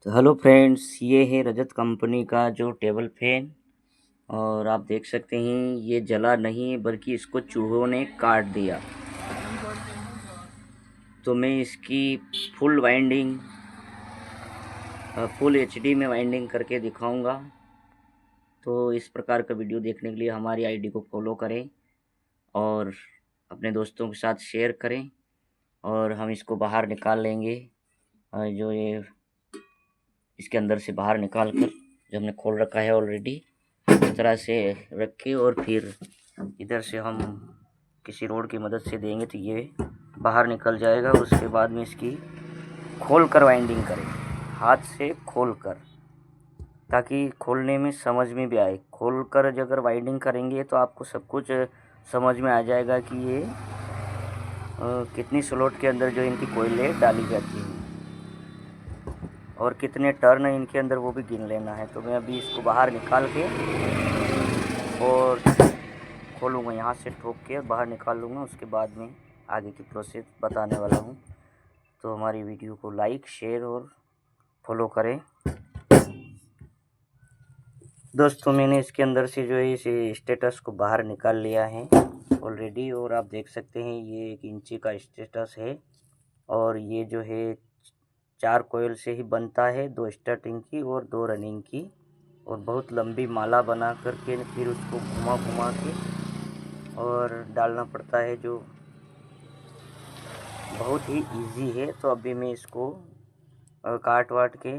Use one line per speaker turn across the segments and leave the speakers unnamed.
तो hello friends, ये है रजत कंपनी का जो टेबल फैन। और आप देख सकते हैं ये जला नहीं बल्कि इसको चूहों ने काट दिया। तो मैं इसकी फुल वाइंडिंग फुल एचडी में वाइंडिंग करके दिखाऊंगा। तो इस प्रकार का वीडियो देखने के लिए हमारी आईडी को फॉलो करें और अपने दोस्तों के साथ शेयर करें। और हम इसको बाहर निकाल लेंगे। जो ये इसके अंदर से बाहर निकाल कर जो हमने खोल रखा है ऑलरेडी, इस तरह से रख के और फिर इधर से हम किसी रोड की मदद से देंगे तो ये बाहर निकल जाएगा। उसके बाद में इसकी खोल कर वाइंडिंग करें, हाथ से खोल कर, ताकि खोलने में समझ में भी आए। खोल कर अगर वाइंडिंग करेंगे तो आपको सब कुछ समझ में आ जाएगा कि ये कितनी स्लॉट के अंदर जो इनकी कोयलें डाली जाती हैं और कितने टर्न इनके अंदर वो भी गिन लेना है। तो मैं अभी इसको बाहर निकाल के और खोलूँगा, यहाँ से ठोक के बाहर निकाल लूँगा। उसके बाद में आगे की प्रोसेस बताने वाला हूँ। तो हमारी वीडियो को लाइक, शेयर और फॉलो करें। दोस्तों, मैंने इसके अंदर से जो है इस स्टेटस को बाहर निकाल लिया है ऑलरेडी। और आप देख सकते हैं ये 1 इंची का स्टेटस है। और ये जो है 4 कोयल से ही बनता है, 2 स्टार्टिंग की और 2 रनिंग की। और बहुत लंबी माला बना करके फिर उसको घुमा घुमा के और डालना पड़ता है, जो बहुत ही इजी है। तो अभी मैं इसको काट वाट के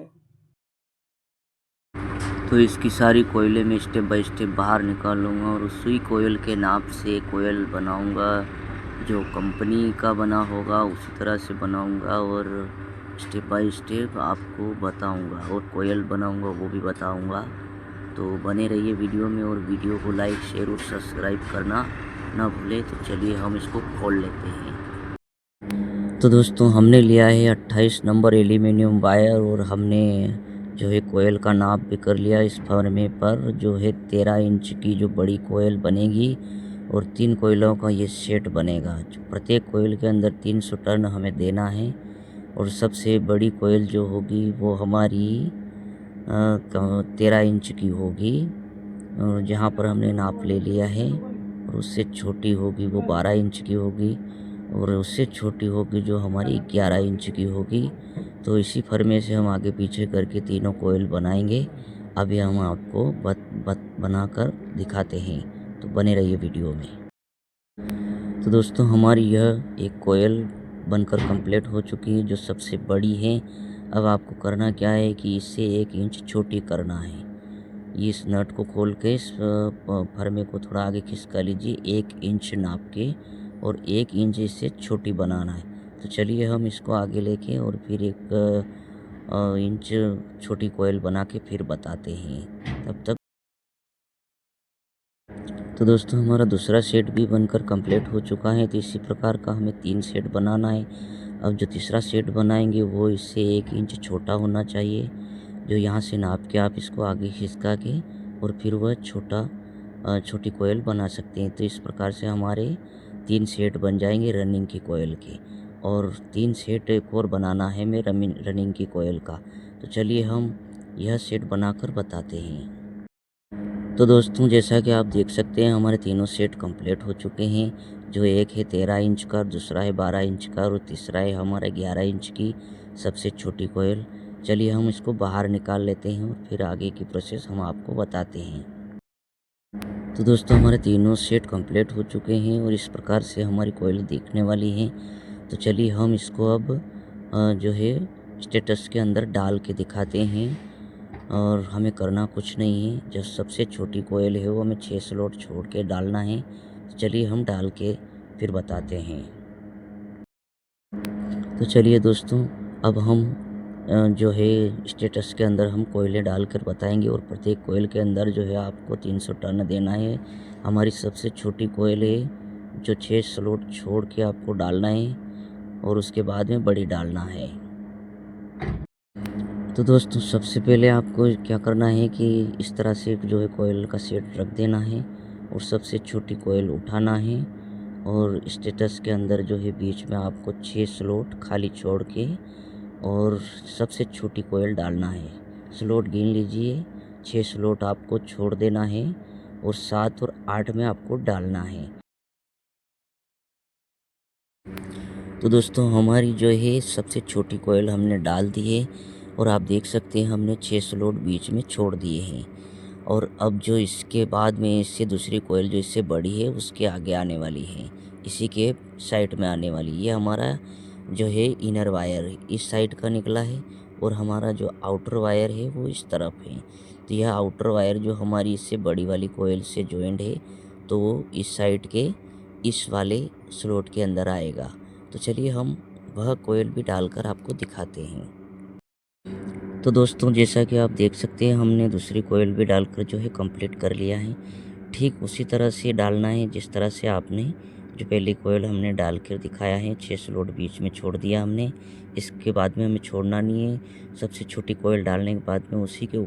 तो इसकी सारी कोयले में स्टेप बाय स्टेप बाहर निकाल लूँगा और उसी कोयल के नाप से कोयल बनाऊँगा। जो कंपनी का बना होगा उसी तरह से बनाऊँगा और स्टेप बाय स्टेप आपको बताऊँगा। और कोयल बनाऊँगा वो भी बताऊँगा। तो बने रहिए वीडियो में और वीडियो को लाइक, शेयर और सब्सक्राइब करना ना भूलें। तो चलिए हम इसको खोल लेते हैं। तो दोस्तों, हमने लिया है 28 नंबर एल्यूमिनियम वायर और हमने जो है कोयल का नाप भी कर लिया। इस फर्मे पर जो है 13 इंच की जो बड़ी कोयल बनेगी और 3 कोयलों का ये सेट बनेगा। प्रत्येक कोयल के अंदर 300 टर्न हमें देना है। और सबसे बड़ी कोयल जो होगी वो हमारी 13 इंच की होगी, जहाँ पर हमने नाप ले लिया है। और उससे छोटी होगी वो 12 इंच की होगी और उससे छोटी होगी जो हमारी 11 इंच की होगी। तो इसी फर्मे से हम आगे पीछे करके तीनों कोयल बनाएंगे। अभी हम आपको बनाकर दिखाते हैं। तो बने रहिए वीडियो में। तो दोस्तों, हमारी यह एक कोयल बनकर कंप्लीट हो चुकी है, जो सबसे बड़ी है। अब आपको करना क्या है कि इससे 1 इंच छोटी करना है। इस नट को खोल के इस फर्मे को थोड़ा आगे खिसका लीजिए 1 इंच नाप के, और 1 इंच इससे छोटी बनाना है। तो चलिए हम इसको आगे लेके और फिर 1 इंच छोटी कोयल बना के फिर बताते हैं। तब तक तो दोस्तों, हमारा दूसरा सेट भी बनकर कंप्लीट हो चुका है। तो इसी प्रकार का हमें 3 सेट बनाना है। अब जो तीसरा सेट बनाएंगे वो इससे 1 इंच छोटा होना चाहिए। जो यहाँ से नाप के आप इसको आगे खिसका के और फिर वह छोटी कोयल बना सकते हैं। तो इस प्रकार से हमारे 3 सेट बन जाएंगे रनिंग की कोयल के। और 3 सेट एक और बनाना है मैं रनिंग की कोयल का। तो चलिए हम यह सेट बनाकर बताते हैं। तो दोस्तों, जैसा कि आप देख सकते हैं हमारे तीनों सेट कंप्लीट हो चुके हैं। जो एक है 13 इंच का, दूसरा है 12 इंच का और तीसरा है हमारा 11 इंच की सबसे छोटी कोयल। चलिए हम इसको बाहर निकाल लेते हैं और फिर आगे की प्रोसेस हम आपको बताते हैं। तो दोस्तों, हमारे तीनों सेट कंप्लीट हो चुके हैं और इस प्रकार से हमारी कोयल दिखने वाली हैं। तो चलिए हम इसको अब जो है स्टेटस के अंदर डाल के दिखाते हैं। और हमें करना कुछ नहीं है, जो सबसे छोटी कोयल है वो हमें 6 स्लॉट छोड़ के डालना है। तो चलिए हम डाल के फिर बताते हैं। तो चलिए दोस्तों, अब हम जो है स्टेटस के अंदर हम कोयले डालकर बताएंगे। और प्रत्येक कोयल के अंदर जो है आपको 300 टन देना है। हमारी सबसे छोटी कोयल है जो 6 स्लॉट छोड़ के आपको डालना है और उसके बाद में बड़ी डालना है। तो दोस्तों, सबसे पहले आपको क्या करना है कि इस तरह से जो है कोयल का सेट रख देना है और सबसे छोटी कोयल उठाना है। और स्टेटस के अंदर जो है बीच में आपको 6 स्लॉट खाली छोड़ के और सबसे छोटी कोयल डालना है। स्लॉट गिन लीजिए, 6 स्लॉट आपको छोड़ देना है और 7 और 8 में आपको डालना है। तो दोस्तों हमारी जो है सबसे छोटी कोयल हमने डाल दी है और आप देख सकते हैं हमने 6 स्लॉट बीच में छोड़ दिए हैं। और अब जो इसके बाद में इससे दूसरी कोयल जो इससे बड़ी है उसके आगे आने वाली है, इसी के साइड में आने वाली। ये हमारा जो है इनर वायर इस साइड का निकला है और हमारा जो आउटर वायर है वो इस तरफ है। तो यह आउटर वायर जो हमारी इससे बड़ी वाली कोयल से जॉइंट है तो वो इस साइड के इस वाले स्लॉट के अंदर आएगा। तो चलिए हम वह कोयल भी डालकर आपको दिखाते हैं। तो दोस्तों जैसा कि आप देख सकते हैं हमने दूसरी कोयल भी डालकर जो है कंप्लीट कर लिया है। ठीक उसी तरह से डालना है जिस तरह से आपने जो पहली कोयल हमने डाल कर दिखाया है। 6 स्लॉट बीच में छोड़ दिया हमने, इसके बाद में हमें छोड़ना नहीं है। सबसे छोटी कोयल डालने के बाद में उसी के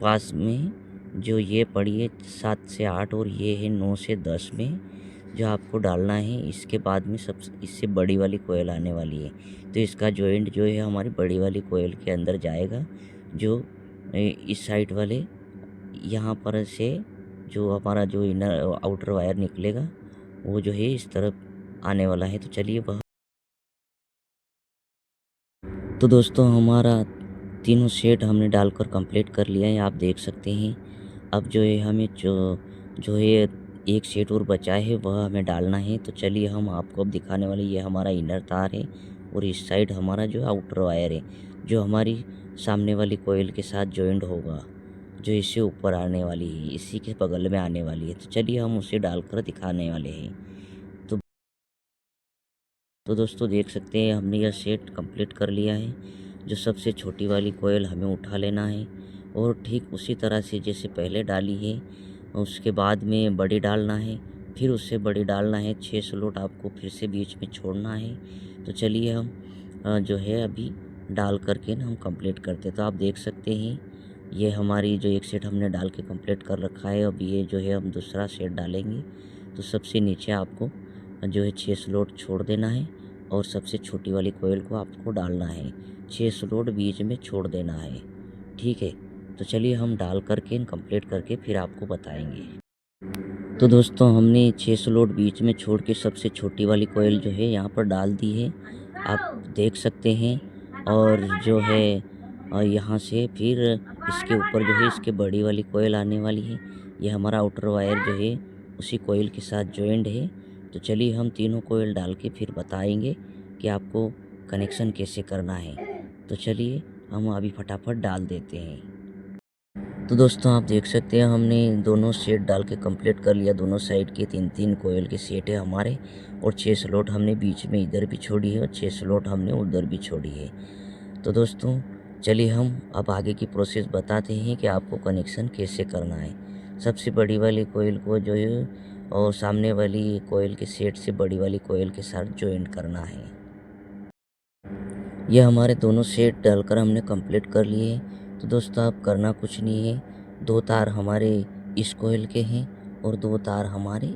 पास में जो ये पड़ी है 7 से 8 और ये है 9 से 10 में जो आपको डालना है। इसके बाद में सब इससे बड़ी वाली कोयल आने वाली है तो इसका जॉइंट जो है हमारी बड़ी वाली कोयल के अंदर जाएगा। जो इस साइड वाले यहाँ पर से जो हमारा जो इनर आउटर वायर निकलेगा वो जो है इस तरफ आने वाला है। तो चलिए वह तो दोस्तों हमारा तीनों सेट हमने डालकर कंप्लीट कर लिया है, आप देख सकते हैं। अब जो है हमें जो है एक सेट और बचा है वह हमें डालना है। तो चलिए हम आपको अब दिखाने वाले, ये हमारा इनर तार है और इस साइड हमारा जो आउटर वायर है जो हमारी सामने वाली कोयल के साथ जॉइंट होगा, जो इससे ऊपर आने वाली है, इसी के बगल में आने वाली है। तो चलिए हम उसे डालकर दिखाने वाले हैं। तो दोस्तों देख सकते हैं हमने यह सेट कंप्लीट कर लिया है। जो सबसे छोटी वाली कोयल हमें उठा लेना है और ठीक उसी तरह से जैसे पहले डाली है उसके बाद में बड़ी डालना है, फिर उससे बड़ी डालना है। 6 स्लॉट आपको फिर से बीच में छोड़ना है। तो चलिए हम जो है अभी डाल करके ना हम कंप्लीट करते हैं। तो आप देख सकते हैं ये हमारी जो एक सेट हमने डाल के कंप्लीट कर रखा है। अब ये जो है हम दूसरा सेट डालेंगे। तो सबसे नीचे आपको जो है 6 स्लॉट छोड़ देना है और सबसे छोटी वाली कोयल को आपको डालना है। 6 स्लॉट बीच में छोड़ देना है, ठीक है। तो चलिए हम डाल करके कंप्लीट करके फिर आपको बताएंगे। तो दोस्तों हमने 6 स्लॉट बीच में छोड़ के सबसे छोटी वाली कोयल जो है यहाँ पर डाल दी है, आप देख सकते हैं। और जो है यहाँ से फिर इसके ऊपर जो है इसके बड़ी वाली कोयल आने वाली है। ये हमारा आउटर वायर जो है उसी कोयल के साथ जॉइंट है। तो चलिए हम तीनों कोयल डाल के फिर बताएंगे कि आपको कनेक्शन कैसे करना है। तो चलिए हम अभी फटाफट डाल देते हैं। तो दोस्तों आप देख सकते हैं हमने दोनों सेट डाल के कंप्लीट कर लिया। दोनों साइड के 3-3 कोयल के सेट है हमारे और 6 स्लॉट हमने बीच में इधर भी छोड़ी है और 6 स्लॉट हमने उधर भी छोड़ी है। तो दोस्तों चलिए हम अब आगे की प्रोसेस बताते हैं कि आपको कनेक्शन कैसे करना है। सबसे बड़ी वाली कोयल को जो है और सामने वाली कोयल के सेट से बड़ी वाली कोयल के साथ जॉइंट करना है। ये हमारे दोनों सेट डालकर हमने कंप्लीट कर लिए हैं। तो दोस्तों अब करना कुछ नहीं है, 2 तार हमारे इस कोयल के हैं और 2 तार हमारे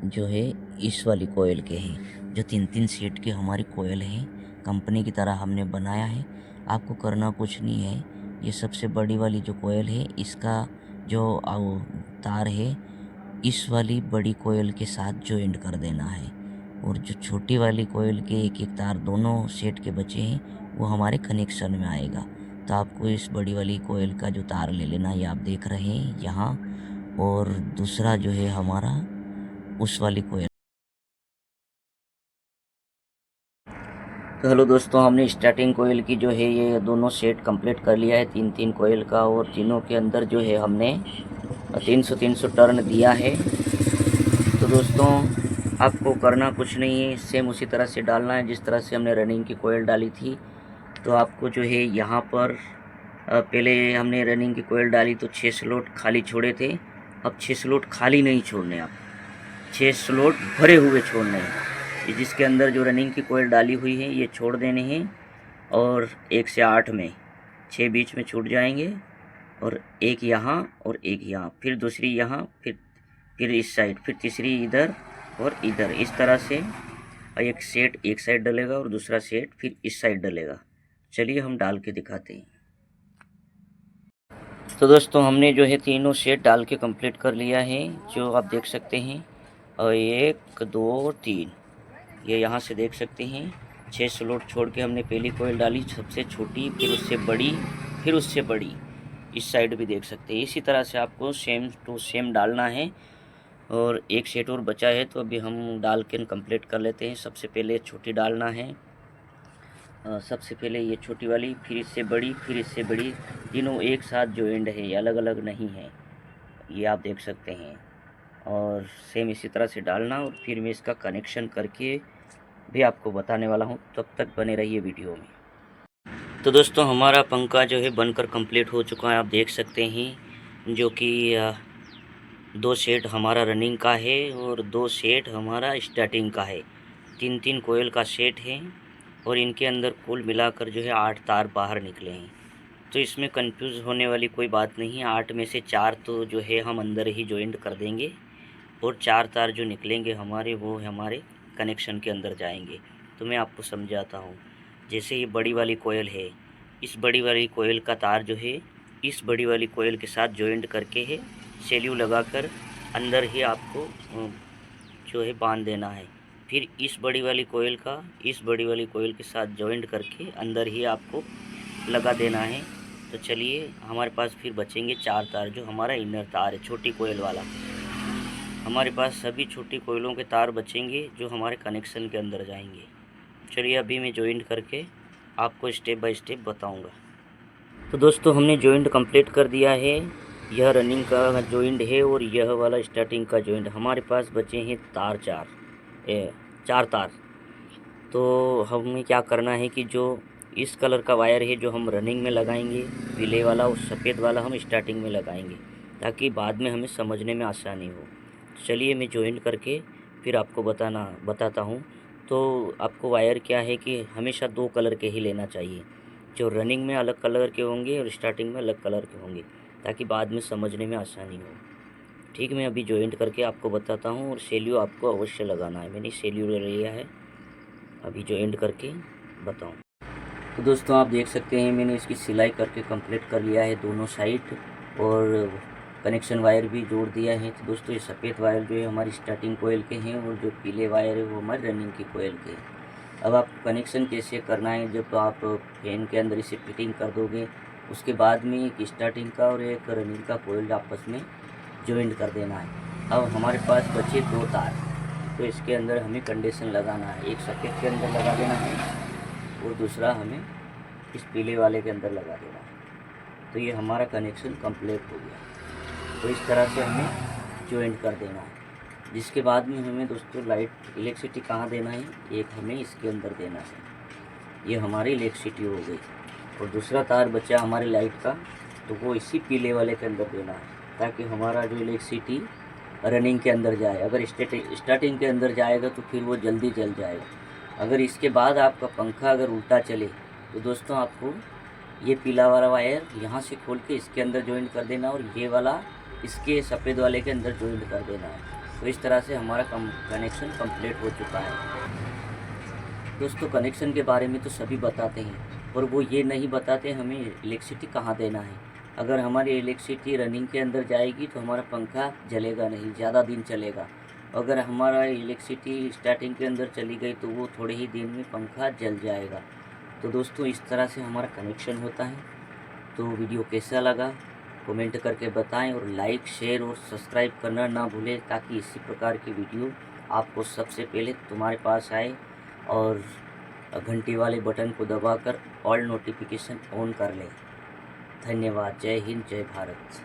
जो है इस वाली कोयल के हैं। जो 3-3 सेट के हमारी कोयल हैं, कंपनी की तरह हमने बनाया है। आपको करना कुछ नहीं है, ये सबसे बड़ी वाली जो कोयल है इसका जो तार है इस वाली बड़ी कोयल के साथ जॉइंट कर देना है और जो छोटी वाली कोयल के एक एक तार दोनों सेट के बचे हैं वो हमारे कनेक्शन में आएगा। तो आपको इस बड़ी वाली कोयल का जो तार ले लेना, ये आप देख रहे हैं यहाँ, और दूसरा जो है हमारा उस वाली कोयल। तो हेलो दोस्तों, हमने स्टार्टिंग कोयल की जो है ये दोनों सेट कंप्लीट कर लिया है, 3-3 कोयल का, और तीनों के अंदर जो है हमने 300-300 टर्न दिया है। तो दोस्तों आपको करना कुछ नहीं है, सेम उसी तरह से डालना है जिस तरह से हमने रनिंग की कोयल डाली थी। तो आपको जो है यहाँ पर पहले हमने रनिंग की कोयल डाली तो 6 स्लॉट खाली छोड़े थे। अब 6 स्लॉट खाली नहीं छोड़ने, आप 6 स्लॉट भरे हुए छोड़ने हैं। ये जिसके अंदर जो रनिंग की कोयल डाली हुई है ये छोड़ देने हैं और 1 से 8 में 6 बीच में छूट जाएंगे और एक यहाँ और एक यहाँ, फिर दूसरी यहाँ, फिर इस साइड, फिर तीसरी इधर और इधर, इस तरह से एक सेट एक साइड डलेगा और दूसरा सेट फिर इस साइड डलेगा। चलिए हम डाल के दिखाते हैं। तो दोस्तों हमने जो है तीनों सेट डाल के कंप्लीट कर लिया है, जो आप देख सकते हैं। और 1 2 3 ये यहाँ से देख सकते हैं 6 स्लॉट छोड़ के हमने पहली कोयल डाली, सबसे छोटी, फिर उससे बड़ी, फिर उससे बड़ी। इस साइड भी देख सकते हैं। इसी तरह से आपको सेम टू सेम डालना है। और एक सेट और बचा है, तो अभी हम डाल के कंप्लीट कर लेते हैं। सबसे पहले छोटी डालना है, सबसे पहले ये छोटी वाली, फिर इससे बड़ी, फिर इससे बड़ी। तीनों एक साथ जॉइंट है, ये अलग अलग नहीं है, ये आप देख सकते हैं। और सेम इसी तरह से डालना, और फिर मैं इसका कनेक्शन करके भी आपको बताने वाला हूँ, तब तक बने रहिए वीडियो में। तो दोस्तों हमारा पंखा जो है बनकर कंप्लीट हो चुका है, आप देख सकते हैं। जो कि 2 सेट हमारा रनिंग का है और 2 सेट हमारा स्टार्टिंग का है। 3 कोयल का सेट है, और इनके अंदर कुल मिलाकर जो है 8 तार बाहर निकले हैं। तो इसमें कंफ्यूज होने वाली कोई बात नहीं है। 8 में से 4 तो जो है हम अंदर ही जॉइंट कर देंगे, और 4 तार जो निकलेंगे हमारे, वो हमारे कनेक्शन के अंदर जाएंगे। तो मैं आपको समझाता हूँ। जैसे ये बड़ी वाली कोयल है, इस बड़ी वाली कोयल का तार जो है इस बड़ी वाली कोयल के साथ जॉइंट करके है, सेल्यू लगाकर अंदर ही आपको जो है बांध देना है। फिर इस बड़ी वाली कोयल का इस बड़ी वाली कोयल के साथ जॉइंट करके अंदर ही आपको लगा देना है। तो चलिए, हमारे पास फिर बचेंगे 4 तार, जो हमारा इनर तार है छोटी कोयल वाला। हमारे पास सभी छोटी कोयलों के तार बचेंगे, जो हमारे कनेक्शन के अंदर जाएंगे। चलिए अभी मैं जॉइंट करके आपको स्टेप बाय स्टेप बताऊंगा। तो दोस्तों हमने जॉइंट कंप्लीट कर दिया है। यह रनिंग का जॉइंट है, और यह वाला स्टार्टिंग का जॉइंट। हमारे पास बचे हैं तार 4 तार। तो हमें क्या करना है कि जो इस कलर का वायर है, जो हम रनिंग में लगाएंगे, पीले वाला और सफ़ेद वाला हम स्टार्टिंग में लगाएंगे, ताकि बाद में हमें समझने में आसानी हो। चलिए मैं जॉइंट करके फिर आपको बताता हूँ। तो आपको वायर क्या है कि हमेशा 2 कलर के ही लेना चाहिए। जो रनिंग में अलग कलर के होंगे और स्टार्टिंग में अलग कलर के होंगे, ताकि बाद में समझने में आसानी हो। ठीक, मैं अभी जॉइंट करके आपको बताता हूँ। और सेल्यू आपको अवश्य लगाना है। मैंने सेल्यू ले लिया है, अभी जॉइंट करके बताऊँ। तो दोस्तों आप देख सकते हैं, मैंने इसकी सिलाई करके कंप्लीट कर लिया है दोनों साइड, और कनेक्शन वायर भी जोड़ दिया है। तो दोस्तों ये सफ़ेद वायर जो है हमारी स्टार्टिंग कोयल के हैं, और जो पीले वायर है वो हमारी रनिंग की कोयल के हैं। अब आप कनेक्शन कैसे करना है, जब आप फैन के अंदर इसे फिटिंग कर दोगे, उसके बाद में एक स्टार्टिंग का और एक रनिंग का कोयल आपस में जॉइंट कर देना है। अब हमारे पास बचे 2 तार, तो इसके अंदर हमें कंडीशन लगाना है। एक सफ़ेद के अंदर लगा देना है, और दूसरा हमें इस पीले वाले के अंदर लगा देना है। तो ये हमारा कनेक्शन कंप्लीट हो गया। तो इस तरह से हमें जॉइंट कर देना है। जिसके बाद में हमें दोस्तों लाइट इलेक्ट्रिसिटी कहाँ देना है, एक हमें इसके अंदर देना है। ये हमारी इलेक्ट्रिसिटी हो गई। और दूसरा तार बचा हमारी लाइट का, तो वो इसी पीले वाले के अंदर देना है, ताकि हमारा जो इलेक्ट्रिसिटी रनिंग के अंदर जाए। अगर स्टार्टिंग के अंदर जाएगा तो फिर वो जल्दी जल जाएगा। अगर इसके बाद आपका पंखा अगर उल्टा चले, तो दोस्तों आपको ये पीला वाला वायर यहाँ से खोल के इसके अंदर जॉइंट कर देना, और ये वाला इसके सफ़ेद वाले के अंदर जॉइंट कर देना है। तो इस तरह से हमारा कनेक्शन कंप्लीट हो चुका है। दोस्तों कनेक्शन के बारे में तो सभी बताते हैं, और वो ये नहीं बताते हमें इलेक्ट्रिसिटी कहाँ देना है। अगर हमारी इलेक्ट्रिसिटी रनिंग के अंदर जाएगी तो हमारा पंखा जलेगा नहीं, ज़्यादा दिन चलेगा। अगर हमारा इलेक्ट्रिसिटी स्टार्टिंग के अंदर चली गई तो वो थोड़े ही दिन में पंखा जल जाएगा। तो दोस्तों इस तरह से हमारा कनेक्शन होता है। तो वीडियो कैसा लगा कमेंट करके बताएं, और लाइक, शेयर और सब्सक्राइब करना ना भूलें, ताकि इसी प्रकार की वीडियो आपको सबसे पहले तुम्हारे पास आए। और घंटी वाले बटन को दबाकर ऑल नोटिफिकेशन ऑन कर लें। धन्यवाद। जय हिंद, जय भारत।